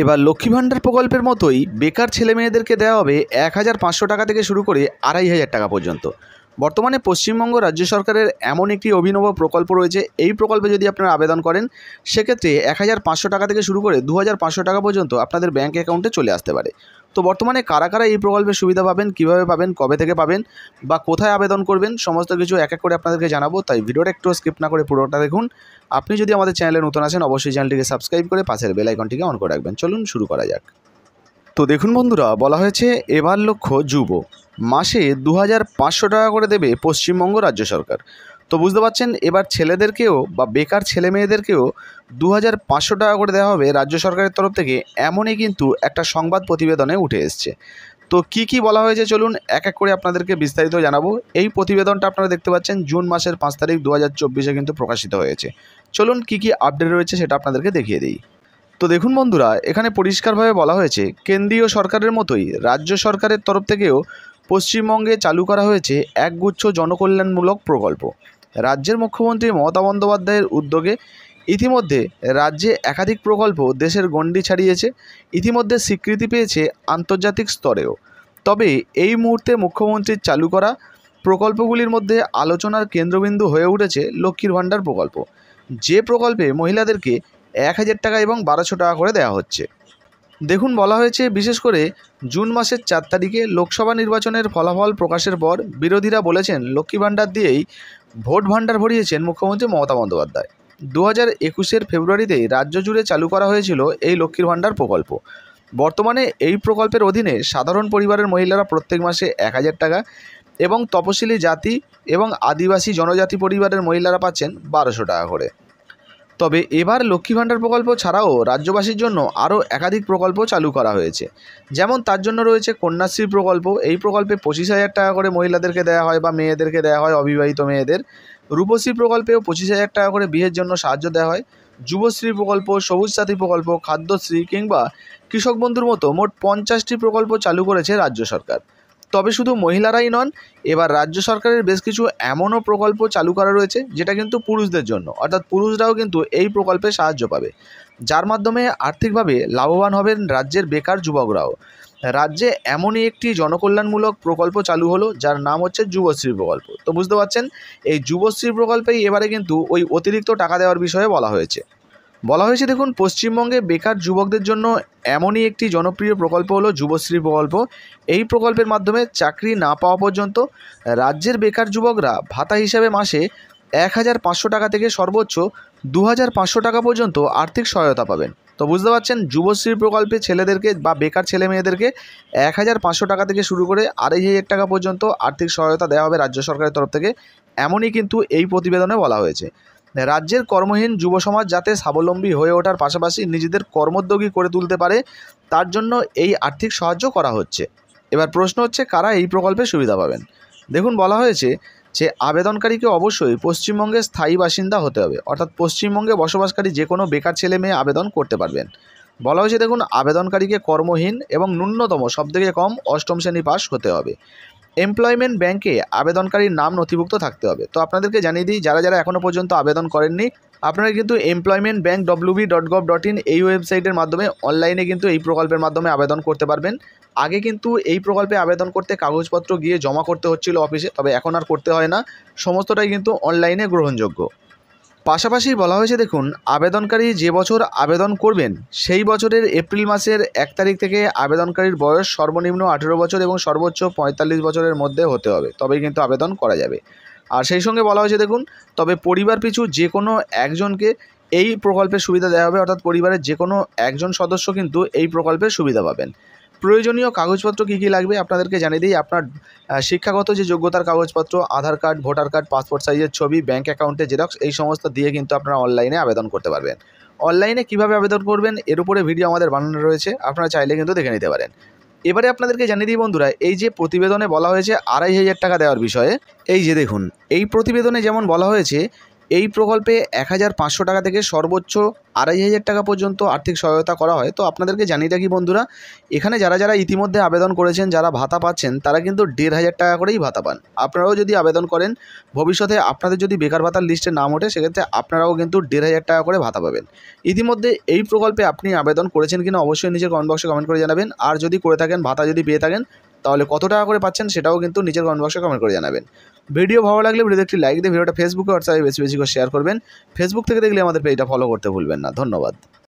এবার লক্ষ্মী ভাণ্ডার প্রকল্পের মতোই বেকার ছেলেমেয়েদেরকে দেওয়া হবে ১,৫০০ টাকা থেকে শুরু করে ২,৫০০ টাকা পর্যন্ত। বর্তমানে পশ্চিমবঙ্গ রাজ্য সরকারের এমন একটি অভিনব প্রকল্প রয়েছে। এই প্রকল্পে যদি আপনারা আবেদন করেন, সেক্ষেত্রে ১,৫০০ টাকা থেকে শুরু করে ২,৫০০ টাকা পর্যন্ত আপনাদের ব্যাঙ্ক অ্যাকাউন্টে চলে আসতে পারে। তো বর্তমানে কারা কারা এই প্রকল্পের সুবিধা পাবেন, কীভাবে পাবেন, কবে থেকে পাবেন বা কোথায় আবেদন করবেন, সমস্ত কিছু এক এক করে আপনাদেরকে জানাবো। তাই ভিডিওটা একটু স্কিপ না করে পুরোটা দেখুন। আপনি যদি আমাদের চ্যানেলে নতুন আসেন, অবশ্যই চ্যানেলটিকে সাবস্ক্রাইব করে পাশের বেল আইকনটিকে অন করে রাখবেন। চলুন শুরু করা যাক। তো দেখুন বন্ধুরা, বলা হয়েছে এবার লক্ষ্য যুব, মাসে ২,৫০০ টাকা করে দেবে পশ্চিমবঙ্গ রাজ্য সরকার। তো বুঝতে পারছেন, এবার ছেলেদেরকেও বা বেকার ছেলে মেয়েদেরকেও ২,৫০০ টাকা করে দেওয়া হবে রাজ্য সরকারের তরফ থেকে, এমনই কিন্তু একটা সংবাদ প্রতিবেদনে উঠে এসছে। তো কি কি বলা হয়েছে চলুন এক এক করে আপনাদেরকে বিস্তারিত জানাবো। এই প্রতিবেদনটা আপনারা দেখতে পাচ্ছেন জুন মাসের ৫ তারিখ ২০২৪-এ কিন্তু প্রকাশিত হয়েছে। চলুন কি কি আপডেট রয়েছে সেটা আপনাদেরকে দেখিয়ে দিই। তো দেখুন বন্ধুরা, এখানে পরিষ্কারভাবে বলা হয়েছে কেন্দ্রীয় সরকারের মতোই রাজ্য সরকারের তরফ থেকেও পশ্চিমবঙ্গে চালু করা হয়েছে একগুচ্ছ জনকল্যাণমূলক প্রকল্প। রাজ্যের মুখ্যমন্ত্রী মমতা বন্দ্যোপাধ্যায়ের উদ্যোগে ইতিমধ্যে রাজ্যে একাধিক প্রকল্প দেশের গণ্ডি ছাড়িয়েছে, ইতিমধ্যে স্বীকৃতি পেয়েছে আন্তর্জাতিক স্তরেও। তবে এই মুহূর্তে মুখ্যমন্ত্রীর চালু করা প্রকল্পগুলির মধ্যে আলোচনার কেন্দ্রবিন্দু হয়ে উঠেছে লক্ষ্মীর ভাণ্ডার প্রকল্প, যে প্রকল্পে মহিলাদেরকে ১,০০০ টাকা এবং ১,২০০ টাকা করে দেওয়া হচ্ছে। দেখুন, বলা হয়েছে বিশেষ করে জুন মাসের ৪ তারিখে লোকসভা নির্বাচনের ফলাফল প্রকাশের পর বিরোধীরা বলেছেন লক্ষ্মী ভাণ্ডার দিয়েই ভোট ভাণ্ডার ভরিয়েছেন মুখ্যমন্ত্রী মমতা বন্দ্যোপাধ্যায়। ২০২১-এর ফেব্রুয়ারিতেই রাজ্য জুড়ে চালু করা হয়েছিল এই লক্ষ্মীর ভাণ্ডার প্রকল্প। বর্তমানে এই প্রকল্পের অধীনে সাধারণ পরিবারের মহিলারা প্রত্যেক মাসে ১,০০০ টাকা এবং তপশিলি জাতি এবং আদিবাসী জনজাতি পরিবারের মহিলারা পাচ্ছেন ১,২০০ টাকা করে। তবে এবার লক্ষ্মী ভাণ্ডার প্রকল্প ছাড়াও রাজ্যবাসীর জন্য আরও একাধিক প্রকল্প চালু করা হয়েছে। যেমন তার জন্য রয়েছে কন্যাশ্রী প্রকল্প। এই প্রকল্পে ২৫,০০০ টাকা করে মহিলাদেরকে দেওয়া হয় বা মেয়েদেরকে দেওয়া হয়, অবিবাহিত মেয়েদের। রূপশ্রী প্রকল্পেও ২৫,০০০ টাকা করে বিয়ের জন্য সাহায্য দেওয়া হয়। যুবশ্রী প্রকল্প, সবুজ সাথী প্রকল্প, খাদ্যশ্রী কিংবা কৃষক বন্ধুর মতো মোট ৫০টি প্রকল্প চালু করেছে রাজ্য সরকার। তবে শুধু মহিলারাই নন, এবার রাজ্য সরকারের বেশ কিছু এমনও প্রকল্প চালু করা রয়েছে যেটা কিন্তু পুরুষদের জন্য, অর্থাৎ পুরুষরাও কিন্তু এই প্রকল্পে সাহায্য পাবে, যার মাধ্যমে আর্থিকভাবে লাভবান হবেন রাজ্যের বেকার যুবকরাও। রাজ্যে এমনই একটি জনকল্যাণমূলক প্রকল্প চালু হলো যার নাম হচ্ছে যুবশ্রী প্রকল্প। তো বুঝতে পারছেন, এই যুবশ্রী প্রকল্পেই এবারে কিন্তু ওই অতিরিক্ত টাকা দেওয়ার বিষয়ে বলা হয়েছে। দেখুন, পশ্চিমবঙ্গে বেকার যুবকদের জন্য এমনই একটি জনপ্রিয় প্রকল্প হলো যুবশ্রী প্রকল্প। এই প্রকল্পের মাধ্যমে চাকরি না পাওয়া পর্যন্ত রাজ্যের বেকার যুবকরা ভাতা হিসাবে মাসে ১,৫০০ টাকা থেকে সর্বোচ্চ ২,৫০০ টাকা পর্যন্ত আর্থিক সহায়তা পাবেন। তো বুঝতে পারছেন, যুবশ্রী প্রকল্পে ছেলেদেরকে বা বেকার ছেলে মেয়েদেরকে ১,৫০০ টাকা থেকে শুরু করে ২,৫০০ টাকা পর্যন্ত আর্থিক সহায়তা দেওয়া হবে রাজ্য সরকারের তরফ থেকে, এমনই কিন্তু এই প্রতিবেদনে বলা হয়েছে। রাজ্যের কর্মহীন যুব সমাজ যাতে স্বাবলম্বী হয়ে ওঠার পাশাপাশি নিজেদের কর্মোদ্যোগী করে তুলতে পারে, তার জন্য এই আর্থিক সাহায্য করা হচ্ছে। এবার প্রশ্ন হচ্ছে কারা এই প্রকল্পের সুবিধা পাবেন। দেখুন, বলা হয়েছে যে আবেদনকারীকে অবশ্যই পশ্চিমবঙ্গের স্থায়ী বাসিন্দা হতে হবে, অর্থাৎ পশ্চিমবঙ্গে বসবাসকারী যে কোনো বেকার ছেলে মেয়ে আবেদন করতে পারবেন। বলা হয়েছে দেখুন, আবেদনকারীকে কর্মহীন এবং ন্যূনতম সবথেকে কম ৮ম শ্রেণী পাস হতে হবে। এমপ্লয়মেন্ট ব্যাংকে আবেদনকারীর নাম নথিভুক্ত থাকতে হবে। তো আপনাদেরকে জানিয়ে দিই, যারা যারা এখনও পর্যন্ত আবেদন করেননি, আপনারা কিন্তু employmentbank.wb.gov.in এই ওয়েবসাইটের মাধ্যমে অনলাইনে কিন্তু এই প্রকল্পের মাধ্যমে আবেদন করতে পারবেন। আগে কিন্তু এই প্রকল্পে আবেদন করতে কাগজপত্র গিয়ে জমা করতে হচ্ছিল অফিসে, তবে এখন আর করতে হয় না, সমস্তটাই কিন্তু অনলাইনে গ্রহণযোগ্য। পাশাপাশি বলা হয়েছে দেখুন, আবেদনকারী যে বছর আবেদন করবেন সেই বছরের এপ্রিল মাসের ১ তারিখ থেকে আবেদনকারীর বয়স সর্বনিম্ন ১৮ বছর এবং সর্বোচ্চ ৪৫ বছরের মধ্যে হতে হবে, তবেই কিন্তু আবেদন করা যাবে। আর সেই সঙ্গে বলা হয়েছে দেখুন, তবে পরিবার পিছু যে কোনো একজনকে এই প্রকল্পের সুবিধা দেওয়া হবে, অর্থাৎ পরিবারের যে কোনো একজন সদস্য কিন্তু এই প্রকল্পের সুবিধা পাবেন। প্রয়োজনীয় কাগজপত্র কী কী লাগবে আপনাদেরকে জানিয়ে দিই। আপনার শিক্ষাগত যে যোগ্যতার কাগজপত্র, আধার কার্ড, ভোটার কার্ড, পাসপোর্ট সাইজের ছবি, ব্যাঙ্ক অ্যাকাউন্টে জেরক্স, এই সমস্ত দিয়ে কিন্তু আপনারা অনলাইনে আবেদন করতে পারবেন। অনলাইনে কীভাবে আবেদন করবেন এর উপরে ভিডিও আমাদের বানানো রয়েছে, আপনারা চাইলে কিন্তু দেখে নিতে পারেন। এবারে আপনাদেরকে জানিয়ে দিই বন্ধুরা, এই যে প্রতিবেদনে বলা হয়েছে ২,৫০০ টাকা দেওয়ার বিষয়ে, এই যে দেখুন, এই প্রতিবেদনে যেমন বলা হয়েছে এই প্রকল্পে 1,500 টাকা থেকে সর্বোচ্চ 2,500 টাকা পর্যন্ত আর্থিক সহায়তা করা হয়। তো আপনাদেরকে জানিয়ে রাখি বন্ধুরা, এখানে যারা যারা ইতিমধ্যে আবেদন করেছেন, যারা ভাতা পাচ্ছেন, তারা কিন্তু 1,500 টাকা করেই ভাতা পান। আপনারাও যদি আবেদন করেন, ভবিষ্যতে আপনাদের যদি বেকার ভাতার লিস্টে নাম ওঠে, সেক্ষেত্রে আপনারাও কিন্তু 1,500 টাকা করে ভাতা পাবেন। ইতিমধ্যে এই প্রকল্পে আপনি আবেদন করেছেন কিনা অবশ্যই নিচের কমেন্ট বক্সে কমেন্ট করে জানাবেন। আর যদি করে থাকেন, ভাতা যদি পেয়ে থাকেন, তাহলে কত টাকা করে পাচ্ছেন সেটাও কিন্তু নিচের কমেন্ট বক্সে কমেন্ট করে জানাবেন। ভিডিও ভালো লাগলে ভিডিওতে একটি লাইক দিয়ে ভিডিওটা ফেসবুকে হোয়াটসঅ্যাপে বেশি বেশি করে শেয়ার করবেন। ফেসবুক থেকে দেখলে আমাদের পেজটা ফলো করতে ভুলবেন না। ধন্যবাদ।